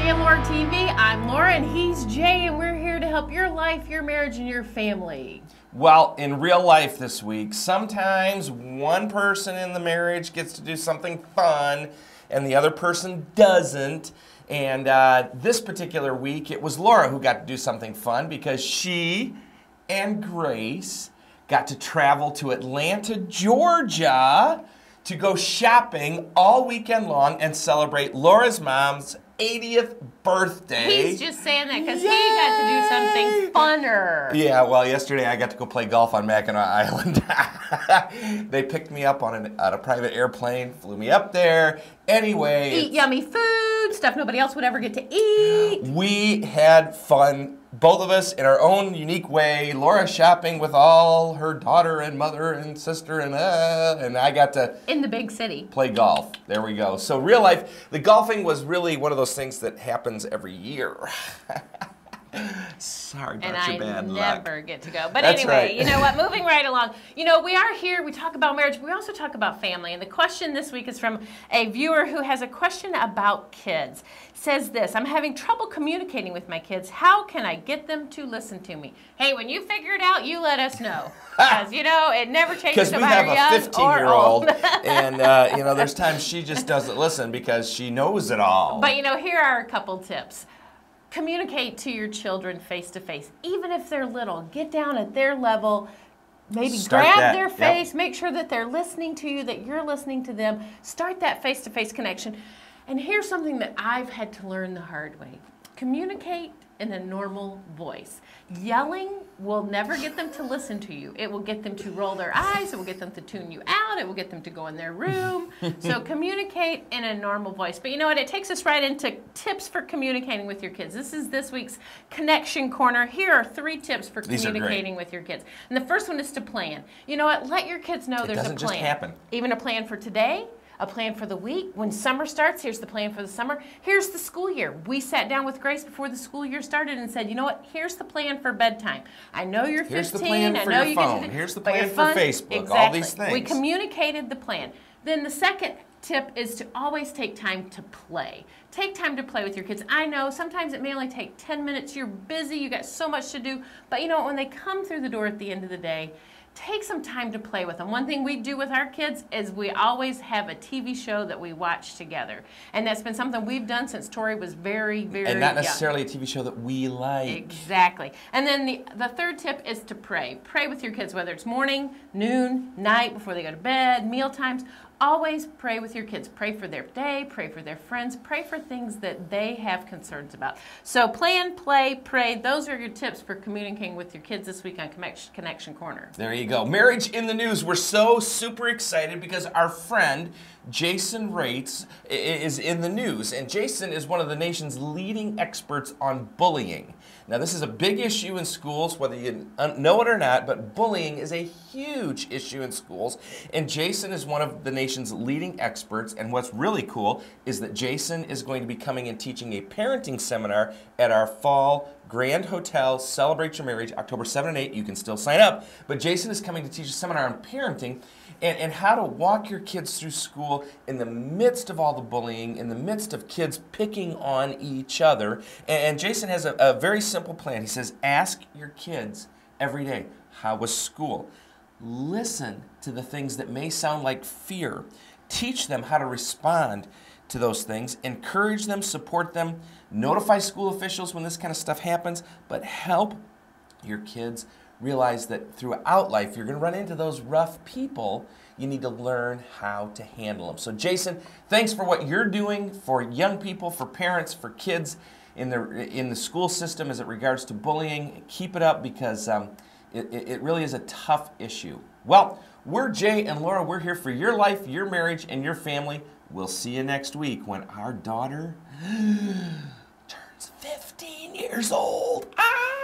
Jay and Laura TV. I'm Laura and he's Jay, and we're here to help your life, your marriage, and your family. Well, in real life this week, sometimes one person in the marriage gets to do something fun and the other person doesn't. And this particular week, it was Laura who got to do something fun because she and Grace got to travel to Atlanta, Georgia to go shopping all weekend long and celebrate Laura's mom's 80th birthday. He's just saying that because he got to do something funner. Yeah, well, yesterday I got to go play golf on Mackinac Island. They picked me up on a private airplane, flew me up there. Anyway. Eat yummy food, stuff nobody else would ever get to eat. We had fun, both of us, in our own unique way. Laura shopping with all her daughter and mother and sister, and I got to... in the big city. Play golf. There we go. So real life, the golfing was really one of those things that happens every year. Sorry about your bad luck. And I never get to go. But That's anyway, right. You know what? Moving right along. You know, we are here. We talk about marriage. But we also talk about family. And the question this week is from a viewer who has a question about kids. Says this: I'm having trouble communicating with my kids. How can I get them to listen to me? Hey, when you figure it out, you let us know. Because, you know, it never changes no matter young or old. Because we have a 15-year-old, and, you know, there's times she just doesn't listen because she knows it all. But, you know, here are a couple tips. Communicate to your children face to face, even if they're little. Get down at their level. Maybe grab their face. Yep. Make sure that they're listening to you, that you're listening to them. Start that face-to-face connection. And here's something that I've had to learn the hard way. Communicate in a normal voice. Yelling will never get them to listen to you. It will get them to roll their eyes. It will get them to tune you out. It will get them to go in their room. So communicate in a normal voice. But you know what? It takes us right into tips for communicating with your kids. This is this week's Connection Corner. Here are 3 tips for communicating with your kids. And the first one is to plan. You know what? Let your kids know there's a plan. It doesn't just happen. Even a plan for today. A plan for the week. When summer starts, here's the plan for the summer. Here's the school year. We sat down with Grace before the school year started and said, you know what? Here's the plan for bedtime. I know you're 15. Here's the plan for your phone. Here's the plan for Facebook. Exactly. All these things. We communicated the plan. Then the second tip is to always take time to play. Take time to play with your kids. I know sometimes it may only take 10 minutes. You're busy. You got so much to do. But you know, when they come through the door at the end of the day, take some time to play with them. One thing we do with our kids is we always have a TV show that we watch together. And that's been something we've done since Tori was very, very young. And not necessarily a TV show that we like. Exactly. And then the third tip is to pray. Pray with your kids, whether it's morning, noon, night, before they go to bed, meal times. Always pray with your kids. Pray for their day, pray for their friends, pray for things that they have concerns about. So plan, play, pray. Those are your tips for communicating with your kids this week on Connection Corner. There you go. Marriage in the news. We're so super excited because our friend Jason Rates is in the news. And Jason is one of the nation's leading experts on bullying. Now, this is a big issue in schools, whether you know it or not, but bullying is a huge issue in schools. And Jason is one of the nation's leading experts. And what's really cool is that Jason is going to be coming and teaching a parenting seminar at our fall Grand Hotel Celebrate Your Marriage, October 7 and 8. You can still sign up. But Jason is coming to teach a seminar on parenting and how to walk your kids through school in the midst of all the bullying, in the midst of kids picking on each other. And Jason has a very simple plan. He says, ask your kids every day, how was school? Listen to the things that may sound like fear. Teach them how to respond to those things. Encourage them, support them, notify school officials when this kind of stuff happens, but help your kids realize that throughout life you're going to run into those rough people. You need to learn how to handle them. So Jason, thanks for what you're doing for young people, for parents, for kids in the school system as it regards to bullying. Keep it up because it really is a tough issue. Well, we're Jay and Laura. We're here for your life, your marriage, and your family. We'll see you next week when our daughter turns 15 years old. Ah!